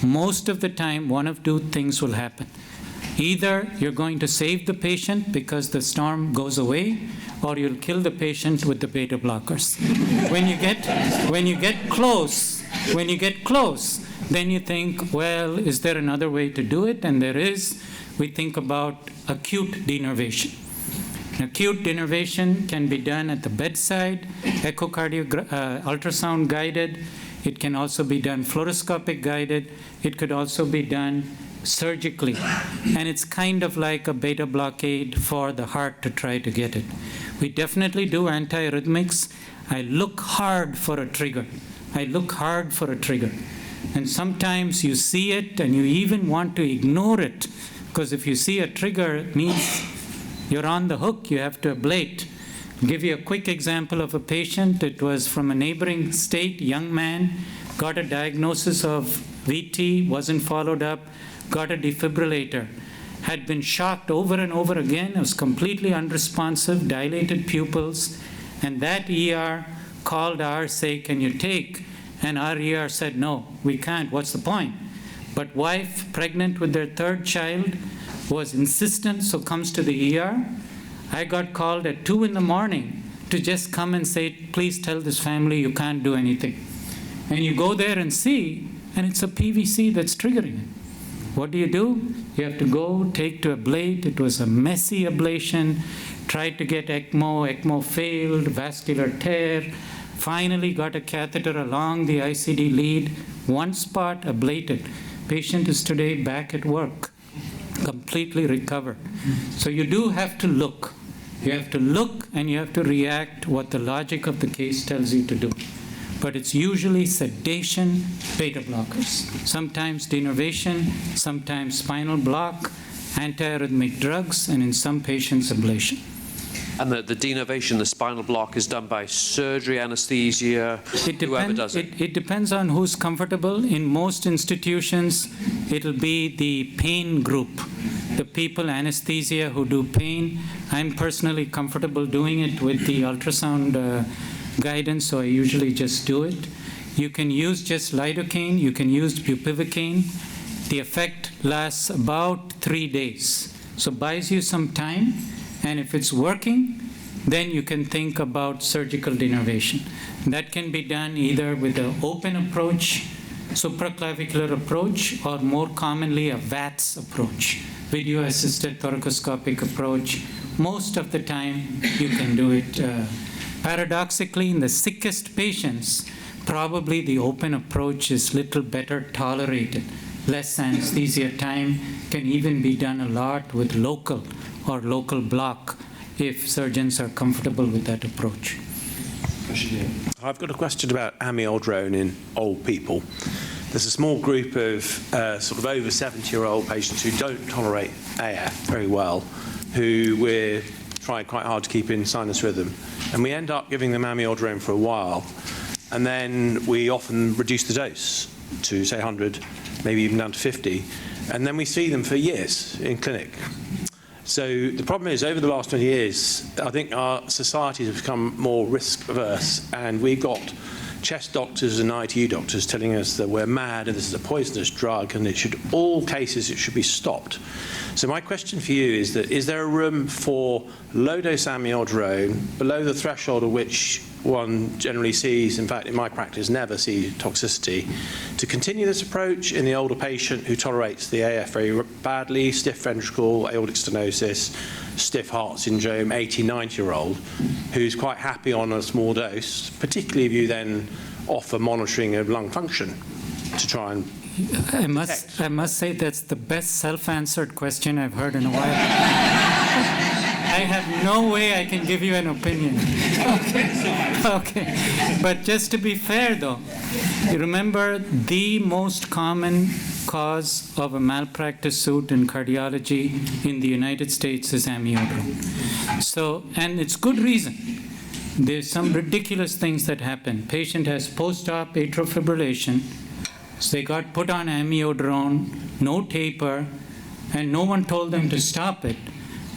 Most of the time, one of two things will happen. Either you're going to save the patient because the storm goes away, or you'll kill the patient with the beta blockers. When you get close, then you think, well, is there another way to do it? And there is. We think about acute denervation. Acute denervation can be done at the bedside, ultrasound guided. It can also be done fluoroscopic guided. It could also be done surgically. And it's kind of like a beta blockade for the heart to try to get it. We definitely do antiarrhythmics. I look hard for a trigger. And sometimes you see it and you even want to ignore it, because if you see a trigger, it means you're on the hook, you have to ablate. I'll give you a quick example of a patient. It was from a neighboring state, young man, got a diagnosis of VT, wasn't followed up, got a defibrillator, had been shocked over and over again, was completely unresponsive, dilated pupils, and that ER called our, say, can you take? And our ER said, no, we can't, what's the point? But wife, pregnant with their 3rd child, was insistent, so comes to the ER. I got called at 2 a.m. to just come and say, please tell this family you can't do anything. And you go there and see, and it's a PVC that's triggering it. What do? You have to go, take to ablate. It was a messy ablation. Tried to get ECMO failed, vascular tear. Finally got a catheter along the ICD lead. One spot ablated. Patient is today back at work, completely recovered. So you do have to look. You have to look and you have to react what the logic of the case tells you to do. But it's usually sedation, beta blockers. Sometimes denervation, sometimes spinal block, antiarrhythmic drugs, and in some patients, ablation. And the denervation, the spinal block, is done by surgery, anesthesia, whoever does it? It depends on who's comfortable. In most institutions, it'll be the pain group, the people, anesthesia, who do pain. I'm personally comfortable doing it with the ultrasound guidance, so I usually just do it. You can use just lidocaine, you can use bupivacaine. The effect lasts about 3 days, so buys you some time. And if it's working, then you can think about surgical denervation. That can be done either with an open approach, supraclavicular approach, or more commonly a VATS approach, video-assisted thoracoscopic approach. Most of the time, you can do it. Paradoxically, in the sickest patients, probably the open approach is little better tolerated. Less anesthesia time, can even be done a lot with local or local block if surgeons are comfortable with that approach. I've got a question about amiodarone in old people. there's a small group of sort of over 70-year-old patients who don't tolerate AF very well, who we're trying quite hard to keep in sinus rhythm. And we end up giving them amiodarone for a while, and then we often reduce the dose to, say, 100, maybe even down to 50, and then we see them for years in clinic. So the problem is, over the last 20 years, I think our societies have become more risk-averse, and we've got chest doctors and ITU doctors telling us that we're mad and this is a poisonous drug and it should, all cases, it should be stopped. So my question for you is that, is there a room for low-dose amiodarone below the threshold at which one generally sees, in fact in my practice never see toxicity, to continue this approach in the older patient who tolerates the AF very badly, stiff ventricle, aortic stenosis, stiff heart syndrome, 80, 90-year-old, who's quite happy on a small dose, particularly if you then offer monitoring of lung function to try and I must say that's the best self-answered question I've heard in a while. I have no way I can give you an opinion. Okay. But just to be fair, though, you remember the most common cause of a malpractice suit in cardiology in the United States is amiodarone. So, and it's good reason. There's some ridiculous things that happen. Patient has post-op atrial fibrillation, so they got put on amiodarone, no taper, and no one told them to stop it.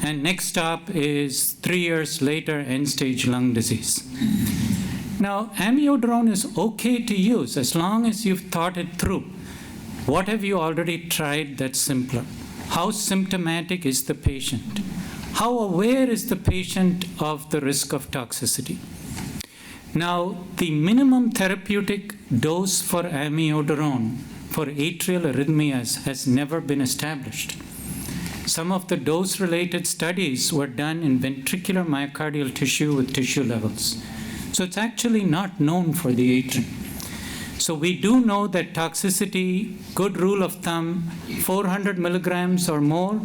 And next stop is 3 years later, end-stage lung disease. Now, amiodarone is okay to use as long as you've thought it through. What have you already tried that's simpler? How symptomatic is the patient? How aware is the patient of the risk of toxicity? Now, the minimum therapeutic dose for amiodarone for atrial arrhythmias has never been established. Some of the dose-related studies were done in ventricular myocardial tissue with tissue levels. So it's actually not known for the atrium. So we do know that toxicity, good rule of thumb, 400 milligrams or more,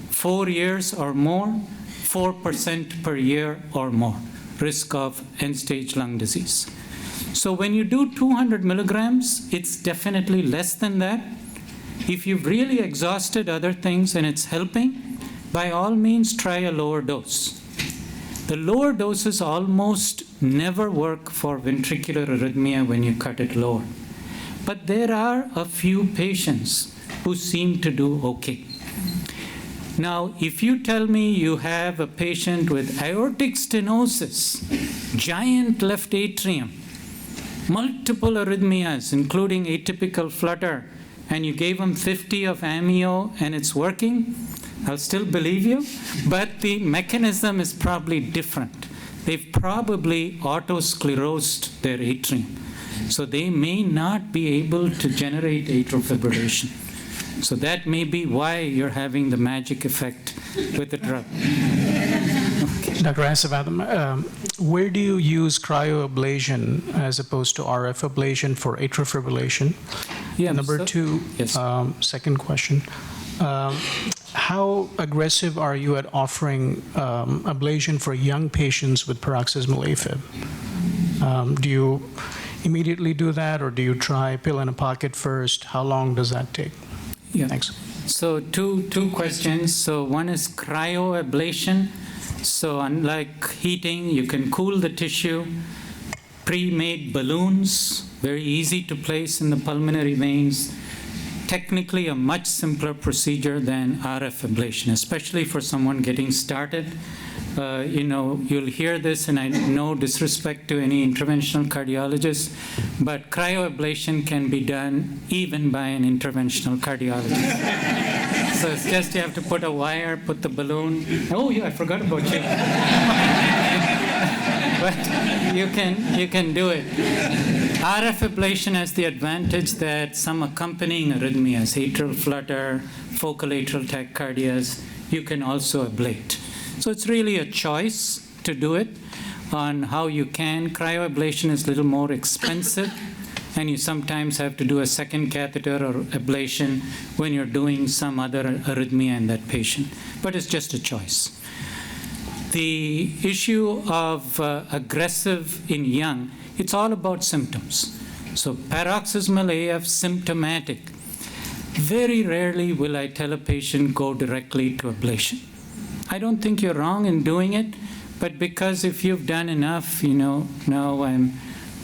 4 years or more, 4% per year or more, risk of end-stage lung disease. So when you do 200 milligrams, it's definitely less than that. If you've really exhausted other things and it's helping, by all means try a lower dose. The lower doses almost never work for ventricular arrhythmia when you cut it lower. But there are a few patients who seem to do okay. Now, if you tell me you have a patient with aortic stenosis, giant left atrium, multiple arrhythmias, including atypical flutter, and you gave them 50 of amio and it's working, I'll still believe you, but the mechanism is probably different. They've probably autosclerosed their atrium, so they may not be able to generate atrial fibrillation. So that may be why you're having the magic effect with the drug. Okay. Dr. Asavatham, where do you use cryoablation as opposed to RF ablation for atrial fibrillation? Yeah, Number two, yes. Second question. How aggressive are you at offering ablation for young patients with paroxysmal AFib? Do you immediately do that, or do you try pill in a pocket first? How long does that take? Yeah. Thanks. So two questions. So one is cryoablation. So unlike heating, you can cool the tissue. Pre-made balloons, very easy to place in the pulmonary veins. Technically a much simpler procedure than RF ablation, especially for someone getting started. You'll hear this, and I no disrespect to any interventional cardiologist, but cryoablation can be done even by an interventional cardiologist. So it's just you have to put a wire, put the balloon. Oh yeah, I forgot about you. But you can do it. RF ablation has the advantage that some accompanying arrhythmias, atrial flutter, focal atrial tachycardias, you can also ablate. So it's really a choice to do it on how you can. Cryoablation is a little more expensive, and you sometimes have to do a second catheter or ablation when you're doing some other arrhythmia in that patient. But it's just a choice. The issue of aggressive in young, it's all about symptoms. So paroxysmal AF symptomatic. Very rarely will I tell a patient go directly to ablation. I don't think you're wrong in doing it, but because if you've done enough, now I'm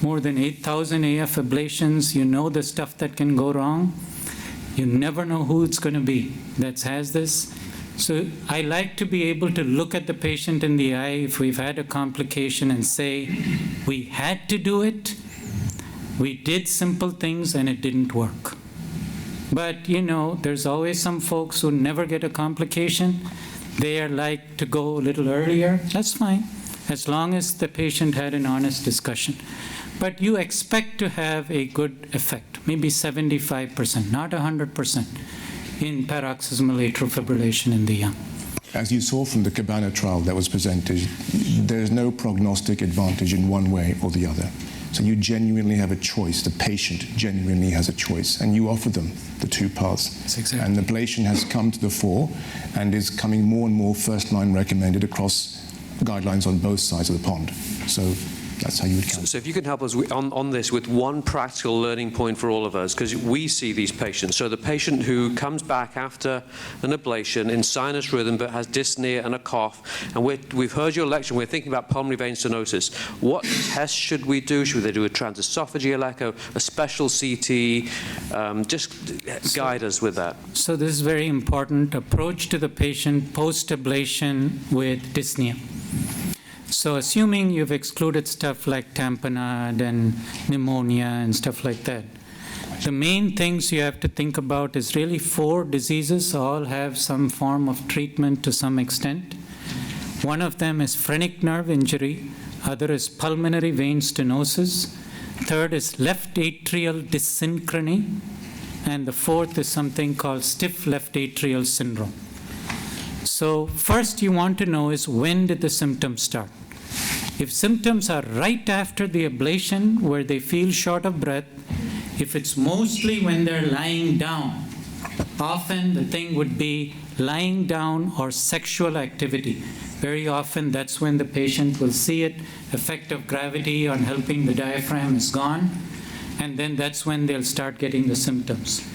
more than 8,000 AF ablations, you know the stuff that can go wrong. You never know who it's going to be that has this. So I like to be able to look at the patient in the eye if we've had a complication and say, we had to do it, we did simple things and it didn't work. But there's always some folks who never get a complication. They are like to go a little earlier. That's fine, as long as the patient had an honest discussion. But you expect to have a good effect, maybe 75%, not 100%, in paroxysmal atrial fibrillation in the young. As you saw from the Cabana trial that was presented, there is no prognostic advantage in one way or the other. So you genuinely have a choice. The patient genuinely has a choice, and you offer them the two paths. That's exactly. And ablation has come to the fore and is coming more and more first-line recommended across guidelines on both sides of the pond. So that's how you would count. So if you can help us on this with one practical learning point for all of us, because we see these patients. So the patient who comes back after an ablation in sinus rhythm but has dyspnea and a cough, and we've heard your lecture, we're thinking about pulmonary vein stenosis. What tests should we do? Should they do a transesophageal echo, a special CT? Just guide us with that. So this is very important. Approach to the patient post-ablation with dyspnea. So assuming you've excluded stuff like tamponade and pneumonia and stuff like that, the main things you have to think about is really 4 diseases. All have some form of treatment to some extent. One of them is phrenic nerve injury. Other is pulmonary vein stenosis. Third is left atrial dyssynchrony. And the fourth is something called stiff left atrial syndrome. So first you want to know is, when did the symptoms start? If symptoms are right after the ablation where they feel short of breath, if it's mostly when they're lying down, often the thing would be lying down or sexual activity. Very often that's when the patient will see it. Effect of gravity on helping the diaphragm is gone, and then that's when they'll start getting the symptoms.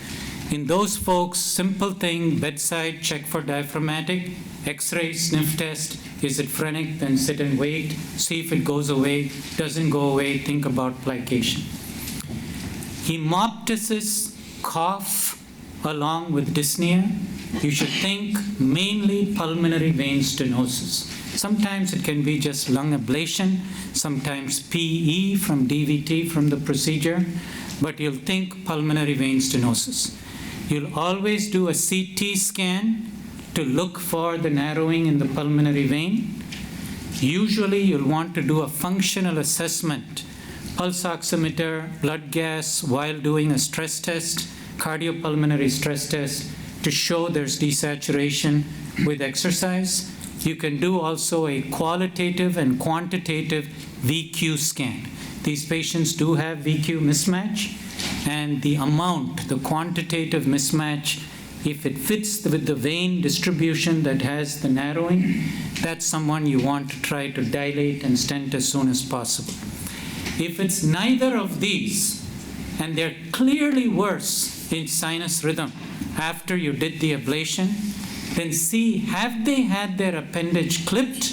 In those folks, simple thing, bedside, check for diaphragmatic, X-ray, sniff test. Is it phrenic? Then sit and wait, see if it goes away. Doesn't go away, think about plication. Hemoptysis, cough, along with dyspnea, you should think mainly pulmonary vein stenosis. Sometimes it can be just lung ablation, sometimes PE from DVT from the procedure, but you'll think pulmonary vein stenosis. You'll always do a CT scan to look for the narrowing in the pulmonary vein. Usually you'll want to do a functional assessment, pulse oximeter, blood gas, while doing a stress test, cardiopulmonary stress test, to show there's desaturation with exercise. You can do also a qualitative and quantitative VQ scan. These patients do have VQ mismatch, and the amount, the quantitative mismatch, if it fits with the vein distribution that has the narrowing, that's someone you want to try to dilate and stent as soon as possible. If it's neither of these, and they're clearly worse in sinus rhythm after you did the ablation, then see, have they had their appendage clipped?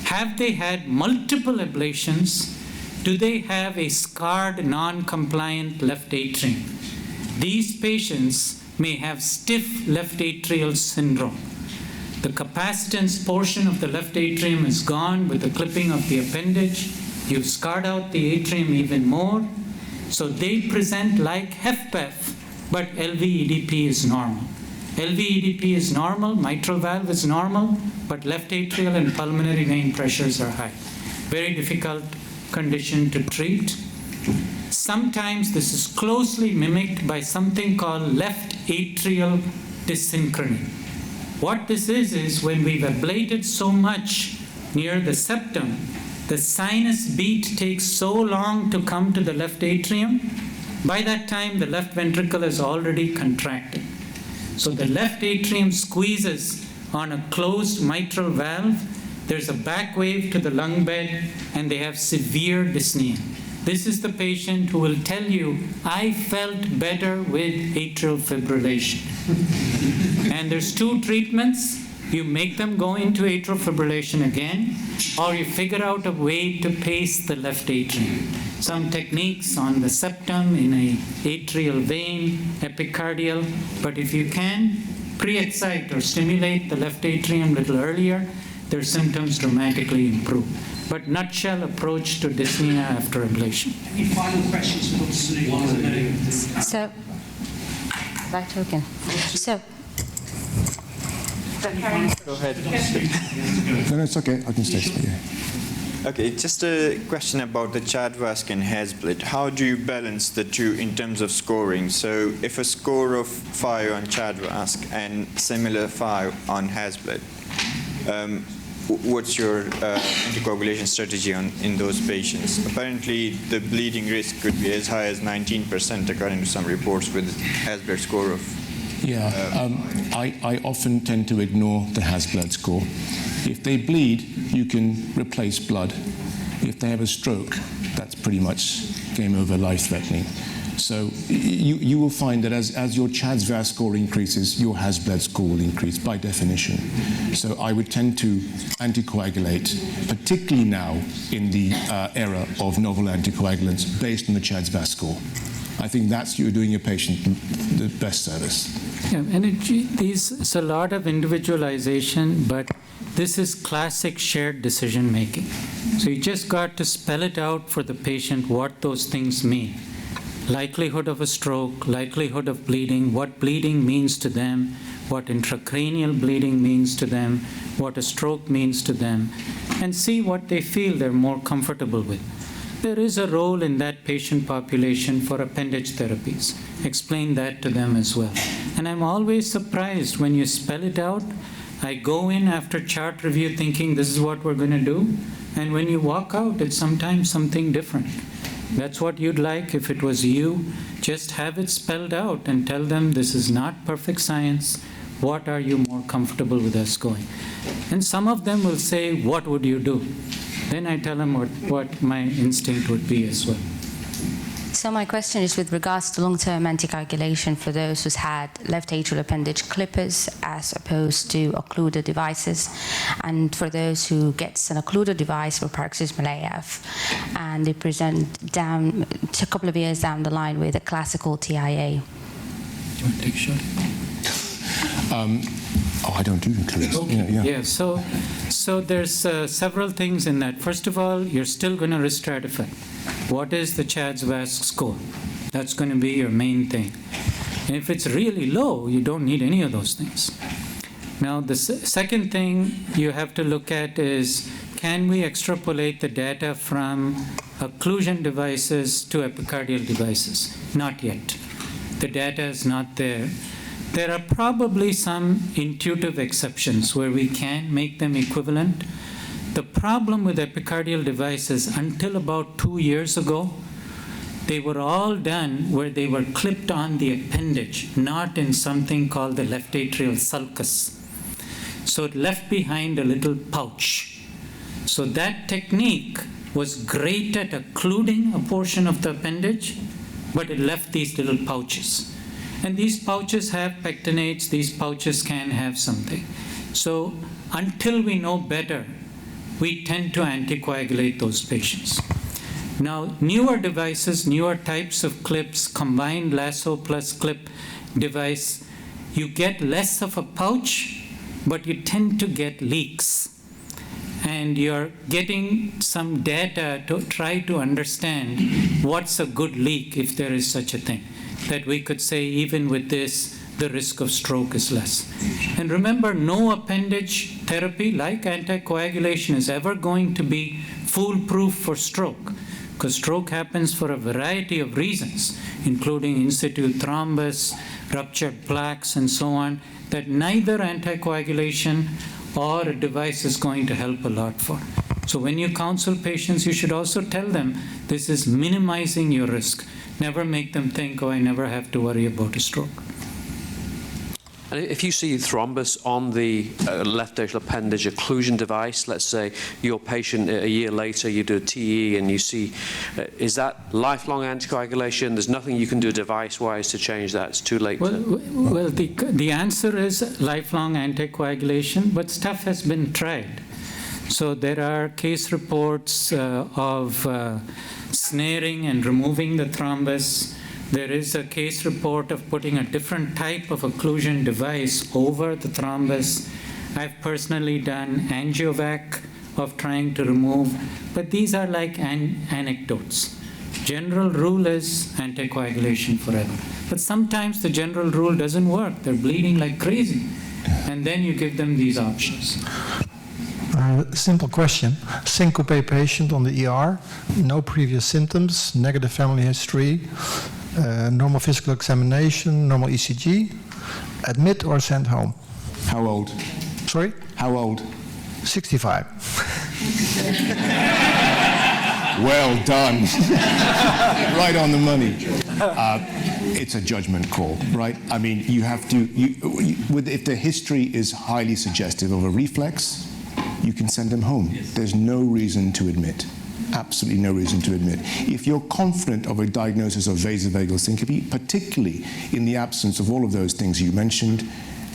Have they had multiple ablations? Do they have a scarred, non-compliant left atrium? These patients may have stiff left atrial syndrome. The capacitance portion of the left atrium is gone with the clipping of the appendage. You've scarred out the atrium even more. So they present like HFpEF, but LV-EDP is normal. LV-EDP is normal, mitral valve is normal, but left atrial and pulmonary vein pressures are high. Very difficult condition to treat. Sometimes this is closely mimicked by something called left atrial dyssynchrony. What this is when we've ablated so much near the septum, the sinus beat takes so long to come to the left atrium. By that time, the left ventricle is already contracted. So the left atrium squeezes on a closed mitral valve. There's a back wave to the lung bed, and they have severe dyspnea. This is the patient who will tell you, I felt better with atrial fibrillation. And there's two treatments. You make them go into atrial fibrillation again, or you figure out a way to pace the left atrium. Some techniques on the septum, in a atrial vein, epicardial, but if you can pre-excite or stimulate the left atrium a little earlier, their symptoms dramatically improve. But nutshell approach to dyspnea after ablation. Any final questions for Dr. Sunil? So, back to again. So, go ahead. No, it's okay. I can stay. Yeah. Okay, just a question about the CHA2DS2-VASc and HAS-BLED. How do you balance the two in terms of scoring? So if a score of 5 on CHA2DS2-VASc and similar 5 on HAS-BLED, what's your anticoagulation strategy in those patients? Apparently, the bleeding risk could be as high as 19%, according to some reports, with HAS-BLED score of... Yeah, I often tend to ignore the HAS-BLED score. If they bleed, you can replace blood. If they have a stroke, that's pretty much game over, life-threatening. So you will find that as your CHA2DS2-VASc score increases, your HAS-BLED score will increase by definition. So I would tend to anticoagulate, particularly now in the era of novel anticoagulants based on the CHA2DS2-VASc score. I think that's you're doing your patient the best service. Yeah, and it's a lot of individualization, but this is classic shared decision making. So you just got to spell it out for the patient what those things mean. Likelihood of a stroke, likelihood of bleeding, what bleeding means to them, what intracranial bleeding means to them, what a stroke means to them, and see what they feel they're more comfortable with. There is a role in that patient population for appendage therapies. Explain that to them as well. And I'm always surprised when you spell it out. I go in after chart review thinking this is what we're going to do, and when you walk out, it's sometimes something different. That's what you'd like if it was you. Just have it spelled out and tell them this is not perfect science. What are you more comfortable with us going? And some of them will say, what would you do? Then I tell them what my instinct would be as well. So my question is with regards to long-term anticoagulation for those who's had left atrial appendage clippers as opposed to occluder devices, and for those who gets an occluder device for paroxysmal AF, and they present down a couple of years down the line with a classical TIA. Do you want to take a shot? I don't do includes. Okay. Yeah. So there's several things in that. First of all, you're still going to risk stratify. What is the CHA2DS2-VASc score? That's going to be your main thing. And if it's really low, you don't need any of those things. Now, the second thing you have to look at is, can we extrapolate the data from occlusion devices to epicardial devices? Not yet. The data is not there. There are probably some intuitive exceptions where we can make them equivalent. The problem with epicardial devices, until about 2 years ago, they were all done where they were clipped on the appendage, not in something called the left atrial sulcus. So it left behind a little pouch. So that technique was great at occluding a portion of the appendage, but it left these little pouches. And these pouches have pectinates, these pouches can have something. So until we know better, we tend to anticoagulate those patients. Now, newer devices, newer types of clips, combined lasso plus clip device, you get less of a pouch, but you tend to get leaks. And you're getting some data to try to understand what's a good leak, if there is such a thing. That we could say even with this, the risk of stroke is less. And remember, no appendage therapy like anticoagulation is ever going to be foolproof for stroke, because stroke happens for a variety of reasons, including in situ thrombus, ruptured plaques, and so on, that neither anticoagulation or a device is going to help a lot for. So when you counsel patients, you should also tell them this is minimizing your risk. Never make them think, oh, I never have to worry about a stroke. And if you see thrombus on the left atrial appendage occlusion device, let's say your patient a year later, you do a TE and you see, is that lifelong anticoagulation? There's nothing you can do device-wise to change that. It's too late. Well, the answer is lifelong anticoagulation, but stuff has been tried. So there are case reports of snaring and removing the thrombus. There is a case report of putting a different type of occlusion device over the thrombus. I've personally done angiovac of trying to remove, but these are like anecdotes. General rule is anticoagulation forever. But sometimes the general rule doesn't work. They're bleeding like crazy. And then you give them these options. Simple question. Syncope patient on the ER, no previous symptoms, negative family history, normal physical examination, normal ECG, admit or send home. How old? Sorry? How old? 65. Well done. Right on the money. It's a judgment call, right? I mean, you have to, if the history is highly suggestive of a reflex, you can send them home. There's no reason to admit. Absolutely no reason to admit. If you're confident of a diagnosis of vasovagal syncope, particularly in the absence of all of those things you mentioned,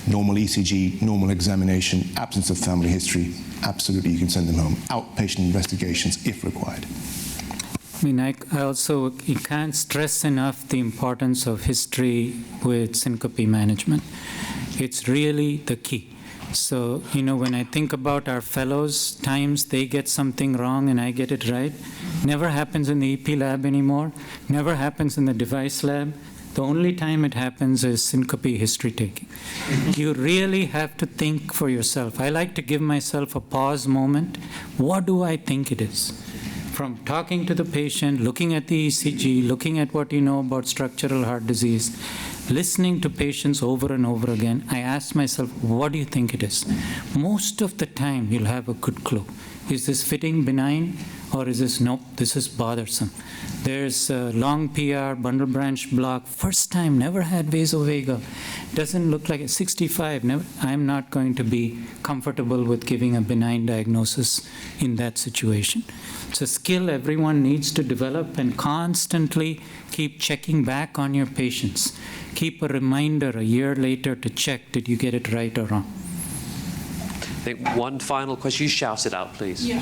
normal ECG, normal examination, absence of family history, absolutely you can send them home. Outpatient investigations if required. I mean, I also can't stress enough the importance of history with syncope management. It's really the key. So, when I think about our fellows, times they get something wrong and I get it right, never happens in the EP lab anymore, never happens in the device lab. The only time it happens is syncope history taking. You really have to think for yourself. I like to give myself a pause moment. What do I think it is? From talking to the patient, looking at the ECG, looking at what you know about structural heart disease, listening to patients over and over again, I ask myself, what do you think it is? Most of the time, you'll have a good clue. Is this fitting benign, or is this, nope, this is bothersome? There's a long PR, bundle branch block, first time, never had vasovagal, doesn't look like a 65, never, I'm not going to be comfortable with giving a benign diagnosis in that situation. It's a skill everyone needs to develop and constantly keep checking back on your patients. Keep a reminder a year later to check, did you get it right or wrong? I think one final question. You shout it out, please. Yeah,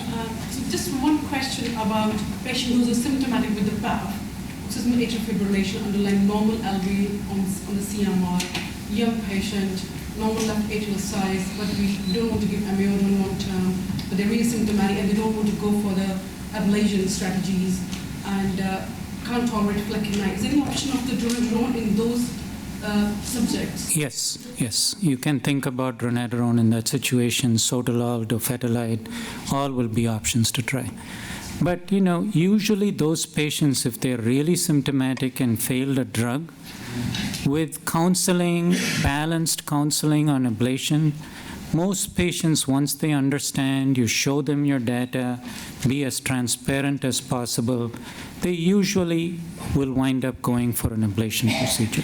so just one question about a patient who's asymptomatic with the PAF, systemic atrial fibrillation, underlying normal LV on the CMR, young patient, normal left atrial size, but we don't want to give amiodarone long term, but they're really symptomatic and they don't want to go for the ablation strategies and can't tolerate flecainide. Is there any option of the dronedarone in those subjects? Yes. You can think about dronedarone in that situation, sotalol, dofetilide, all will be options to try. But, usually those patients, if they're really symptomatic and failed a drug, with counseling, balanced counseling on ablation, most patients, once they understand, you show them your data, be as transparent as possible, they usually will wind up going for an ablation procedure.